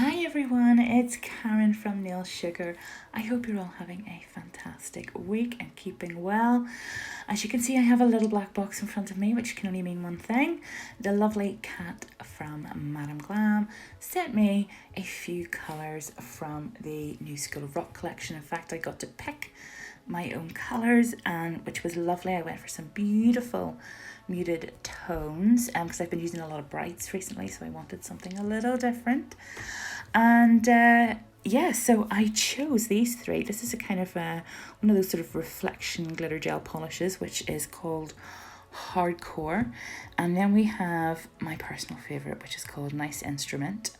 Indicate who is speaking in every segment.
Speaker 1: Hi everyone, it's Karen from Nail Sugar. I hope you're all having a fantastic week and keeping well. As you can see, I have a little black box in front of me, which can only mean one thing. The lovely Kat from Madame Glam sent me a few colours from the new School of Rock collection. In fact, I got to pick my own colours, and which was lovely. I went for some beautiful muted tones because I've been using a lot of brights recently, so I wanted something a little different. And yeah, so I chose these three. This is a kind of one of those sort of reflection glitter gel polishes, which is called Hardcore. And then we have my personal favourite, which is called Nice Instrument.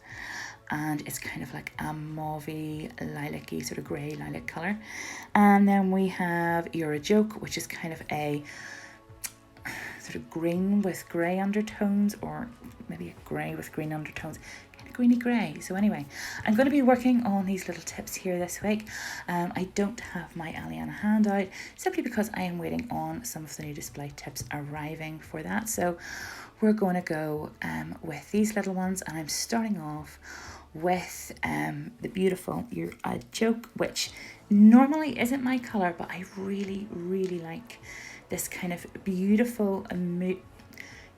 Speaker 1: And it's kind of like a mauvey, lilac-y, sort of grey lilac colour. And then we have Youre Joke, which is kind of a sort of green with grey undertones, or maybe a grey with green undertones, kind of greeny grey. So anyway, I'm going to be working on these little tips here this week. I don't have my Aliana handout simply because I am waiting on some of the new display tips arriving for that. So we're going to go with these little ones, and I'm starting off with the beautiful Youre Joke, which normally isn't my colour, but I really like this kind of beautiful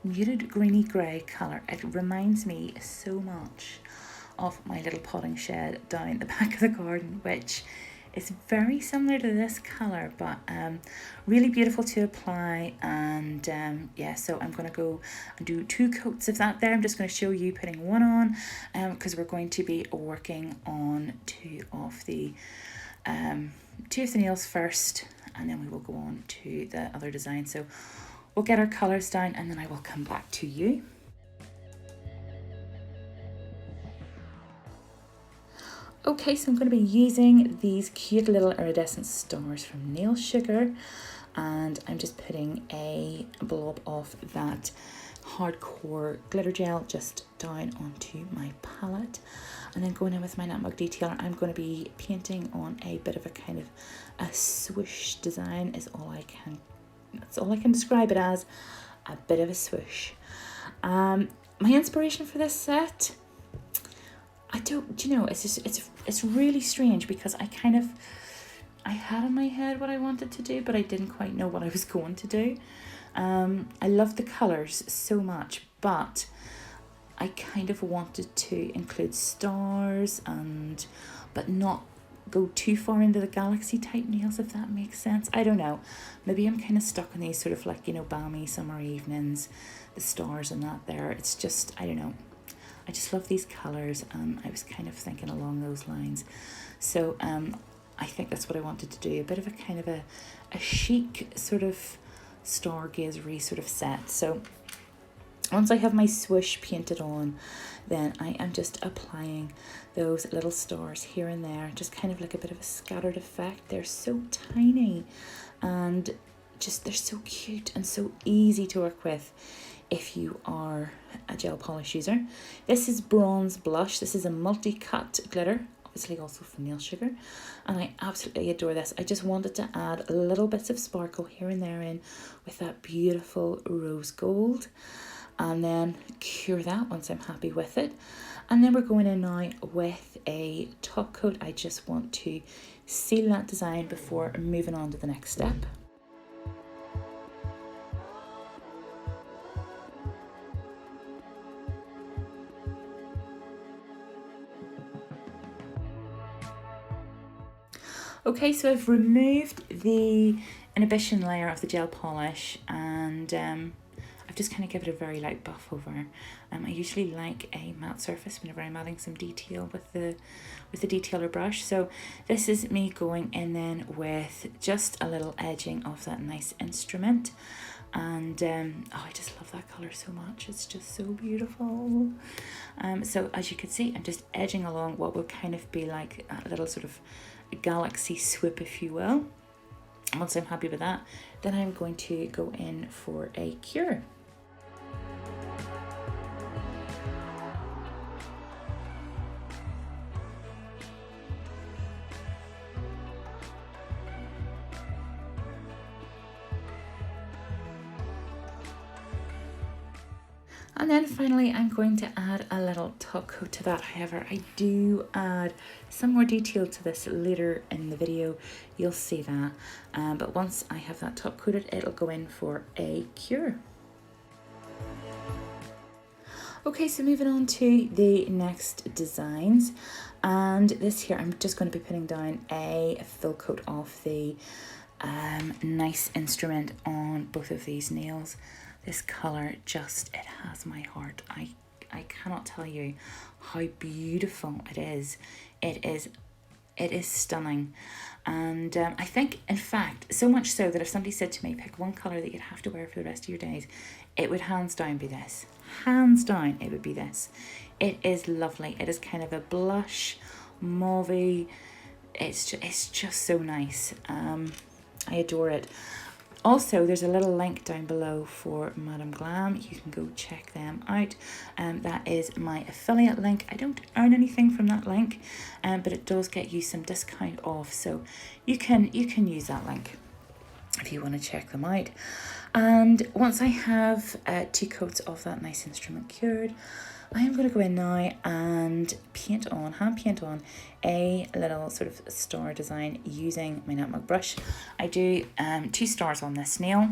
Speaker 1: muted greeny grey colour. It reminds me so much of my little potting shed down the back of the garden, which is very similar to this colour, but really beautiful to apply. And yeah, so I'm going to go and do 2 coats of that there. I'm just going to show you putting one on because we're going to be working on two of the nails first, and then we will go on to the other design. So we'll get our colours down and then I will come back to you. Okay, so I'm going to be using these cute little iridescent stars from Nail Sugar, and I'm just putting a blob of that Hardcore glitter gel just down onto my palette, and then going in with my Nutmeg detailer. I'm going to be painting on a bit of a kind of a swoosh design. That's all I can describe it as, a bit of a swoosh. My inspiration for this set, it's really strange because I had in my head what I wanted to do, but I didn't quite know what I was going to do. I love the colours so much, but I kind of wanted to include stars but not go too far into the galaxy type nails, if that makes sense. I don't know. Maybe I'm kind of stuck in these sort of like, balmy summer evenings, the stars and that there. It's just, I don't know. I just love these colours, and I was kind of thinking along those lines. So I think that's what I wanted to do, a bit of a kind of a chic sort of stargazery sort of set. So once I have my swoosh painted on, then I am just applying those little stars here and there, just kind of like a bit of a scattered effect. They're so tiny and just they're so cute and so easy to work with if you are a gel polish user. This is Bronze Blush. This is a multi-cut glitter, obviously also from Nail Sugar, and I absolutely adore this. I just wanted to add little bits of sparkle here and there in with that beautiful rose gold, and then cure that once I'm happy with it. And then we're going in now with a top coat. I just want to seal that design before moving on to the next step. Okay, so I've removed the inhibition layer of the gel polish, and I've just kind of given it a very light buff over. I usually like a matte surface whenever I'm adding some detail with the detailer brush. So this is me going in then with just a little edging of that Nice Instrument. And I just love that colour so much. It's just so beautiful. So as you can see, I'm just edging along what will kind of be like a little sort of galaxy swoop, if you will. And once I'm happy with that, then I'm going to go in for a cure. And then finally, I'm going to add a little top coat to that. However, I do add some more detail to this later in the video. You'll see that. But once I have that top coated, it'll go in for a cure. Okay, so moving on to the next designs. And this here, I'm just going to be putting down a full coat of the nice instrument on both of these nails. This colour just, it has my heart. I cannot tell you how beautiful it is. It is stunning. And I think, in fact, so much so that if somebody said to me, pick one colour that you'd have to wear for the rest of your days, it would hands down be this. Hands down, it would be this. It is lovely. It is kind of a blush, mauvey. It's just so nice. I adore it. Also, there's a little link down below for Madame Glam. You can go check them out. That is my affiliate link. I don't earn anything from that link, but it does get you some discount off. So you can use that link if you want to check them out. And once I have 2 coats of that nice instrument cured, I am going to go in now and hand paint on a little sort of star design using my nutmeg brush. I do 2 stars on this nail.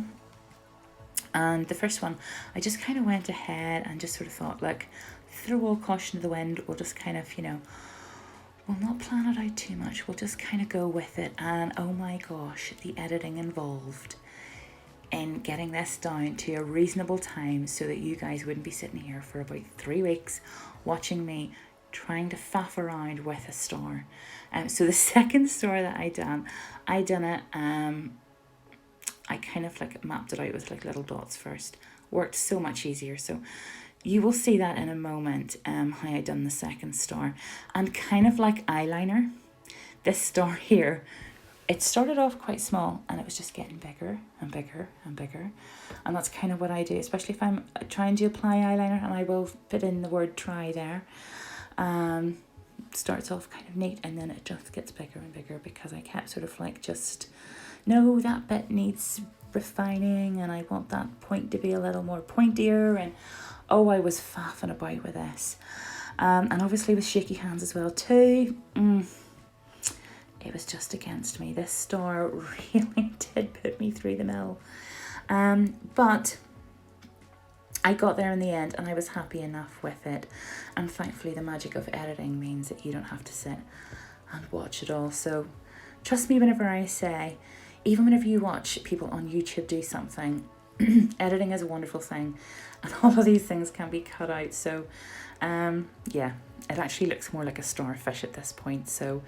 Speaker 1: And the first one, I just kind of went ahead and just sort of thought, look, throw all caution to the wind. We'll just kind of, we'll not plan it out too much. We'll just kind of go with it. And oh my gosh, the editing involved in getting this down to a reasonable time so that you guys wouldn't be sitting here for about 3 weeks watching me trying to faff around with a star. So the second star that I done it, I kind of like mapped it out with like little dots first. Worked so much easier. So you will see that in a moment, how I done the second star. And kind of like eyeliner, this star here, it started off quite small and it was just getting bigger and bigger and bigger. And that's kind of what I do, especially if I'm trying to apply eyeliner, and I will put in the word try there. Starts off kind of neat and then it just gets bigger and bigger because I kept sort of like no, that bit needs refining and I want that point to be a little more pointier. And oh, I was faffing about with this. And obviously with shaky hands as well too. It was just against me. This star really did put me through the mill. But I got there in the end and I was happy enough with it. And thankfully the magic of editing means that you don't have to sit and watch it all. So trust me whenever I say, even whenever you watch people on YouTube do something, editing is a wonderful thing. And all of these things can be cut out. So yeah, it actually looks more like a starfish at this point. So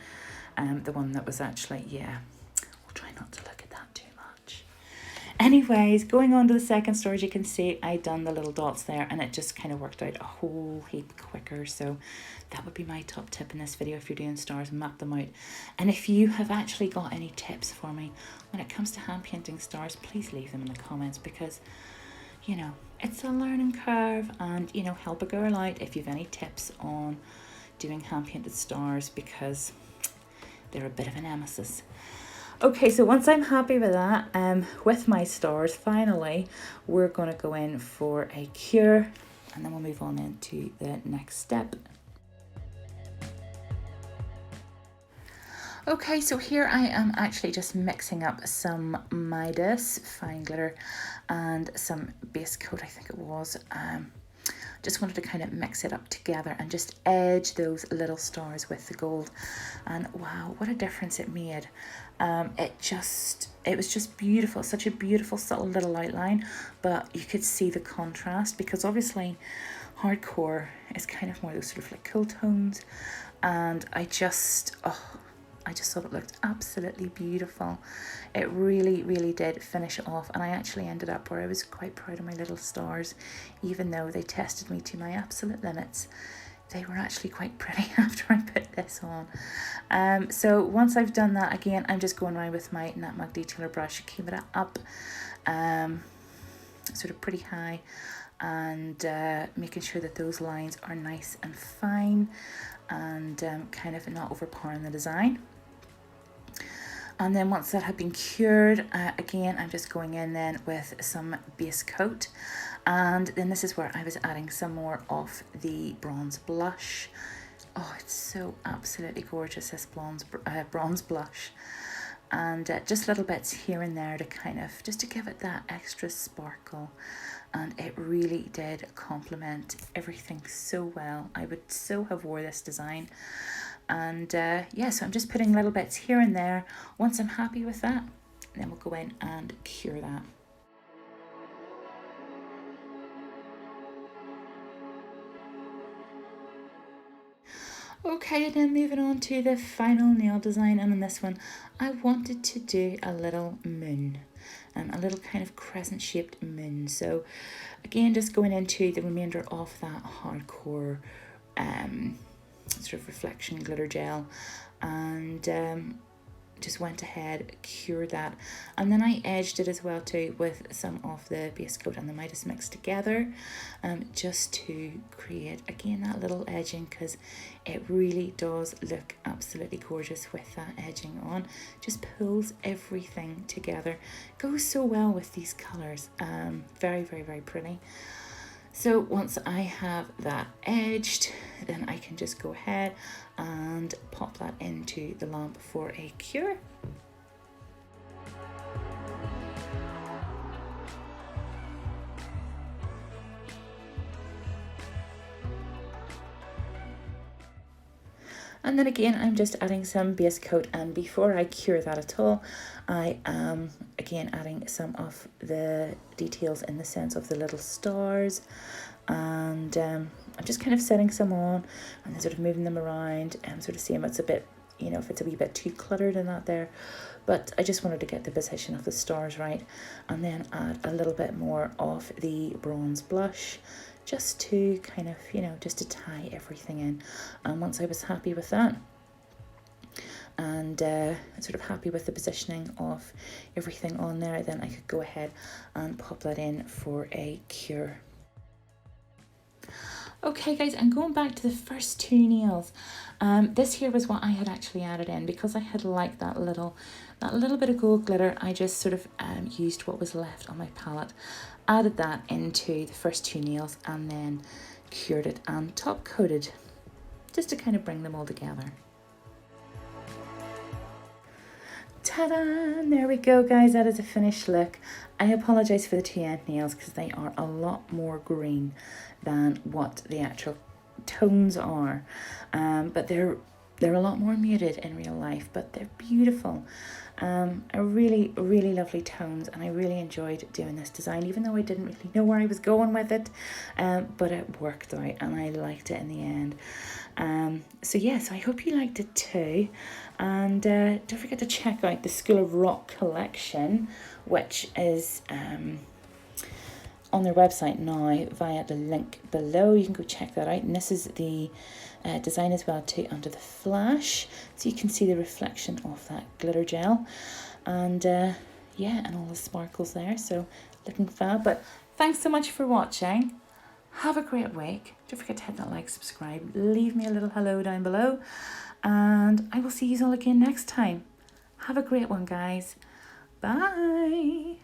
Speaker 1: the one that was actually, yeah, we'll try not to look at that too much. Anyways, going on to the second star, as you can see, I done the little dots there and it just kind of worked out a whole heap quicker. So that would be my top tip in this video. If you're doing stars, map them out. And if you have actually got any tips for me when it comes to hand painting stars, please leave them in the comments, because it's a learning curve, and help a girl out if you've any tips on doing hand painted stars, because they're a bit of a nemesis. Okay, so once I'm happy with that, with my stars, finally, we're going to go in for a cure, and then we'll move on into the next step. Okay, so here I am actually just mixing up some Midas fine glitter and some base coat, I think it was. Just wanted to kind of mix it up together and just edge those little stars with the gold. And wow, what a difference it made. It was just beautiful, such a beautiful subtle little outline, but you could see the contrast, because obviously hardcore is kind of more those sort of like cool tones, and I just thought it looked absolutely beautiful. It really, really did finish it off, and I actually ended up where I was quite proud of my little stars, even though they tested me to my absolute limits. They were actually quite pretty after I put this on. So once I've done that, again, I'm just going around with my nutmeg detailer brush, keeping it up sort of pretty high, and making sure that those lines are nice and fine and kind of not overpowering the design. And then once that had been cured, again, I'm just going in then with some base coat. And then this is where I was adding some more of the bronze blush. Oh, it's so absolutely gorgeous, this bronze blush. And just little bits here and there to kind of, just to give it that extra sparkle. And it really did complement everything so well. I would so have wore this design. And yeah, so I'm just putting little bits here and there. Once I'm happy with that, then we'll go in and cure that. Okay, and then moving on to the final nail design, and on this one I wanted to do a little moon, a little kind of crescent shaped moon. So again, just going into the remainder of that hardcore sort of reflection glitter gel, and just went ahead, cured that, and then I edged it as well too with some of the base coat and the Midas mix together, just to create again that little edging, because it really does look absolutely gorgeous with that edging on. Just pulls everything together, goes so well with these colors. Very, very, very pretty. So once I have that edged, then I can just go ahead and pop that into the lamp for a cure. And then again, I'm just adding some base coat, and before I cure that at all, I am again adding some of the details in the sense of the little stars, and I'm just kind of setting some on and then sort of moving them around and sort of seeing what's a bit, you know, if it's a wee bit too cluttered and that there. But I just wanted to get the position of the stars right, and then add a little bit more of the bronze blush, just to kind of, you know, just to tie everything in. And once I was happy with that, and sort of happy with the positioning of everything on there, then I could go ahead and pop that in for a cure. Okay guys, and going back to the first two nails, this here was what I had actually added in, because I had liked that little bit of gold glitter. I just sort of used what was left on my palette, added that into the first two nails, and then cured it and top coated, just to kind of bring them all together. Ta-da! There we go guys, that is a finished look. I apologise for the two end nails, because they are a lot more green than what the actual tones are, but they're a lot more muted in real life, but they're beautiful. Are really, really lovely tones, and I really enjoyed doing this design, even though I didn't really know where I was going with it, but it worked out and I liked it in the end. So yes, I hope you liked it too, and don't forget to check out the School of Rock collection, which is on their website now via the link below. You can go check that out, and this is the design as well too under the flash, so you can see the reflection of that glitter gel, and yeah, and all the sparkles there, so looking fab. But thanks so much for watching. Have a great week. Don't forget to hit that like, subscribe, leave me a little hello down below, and I will see you all again next time. Have a great one guys. Bye.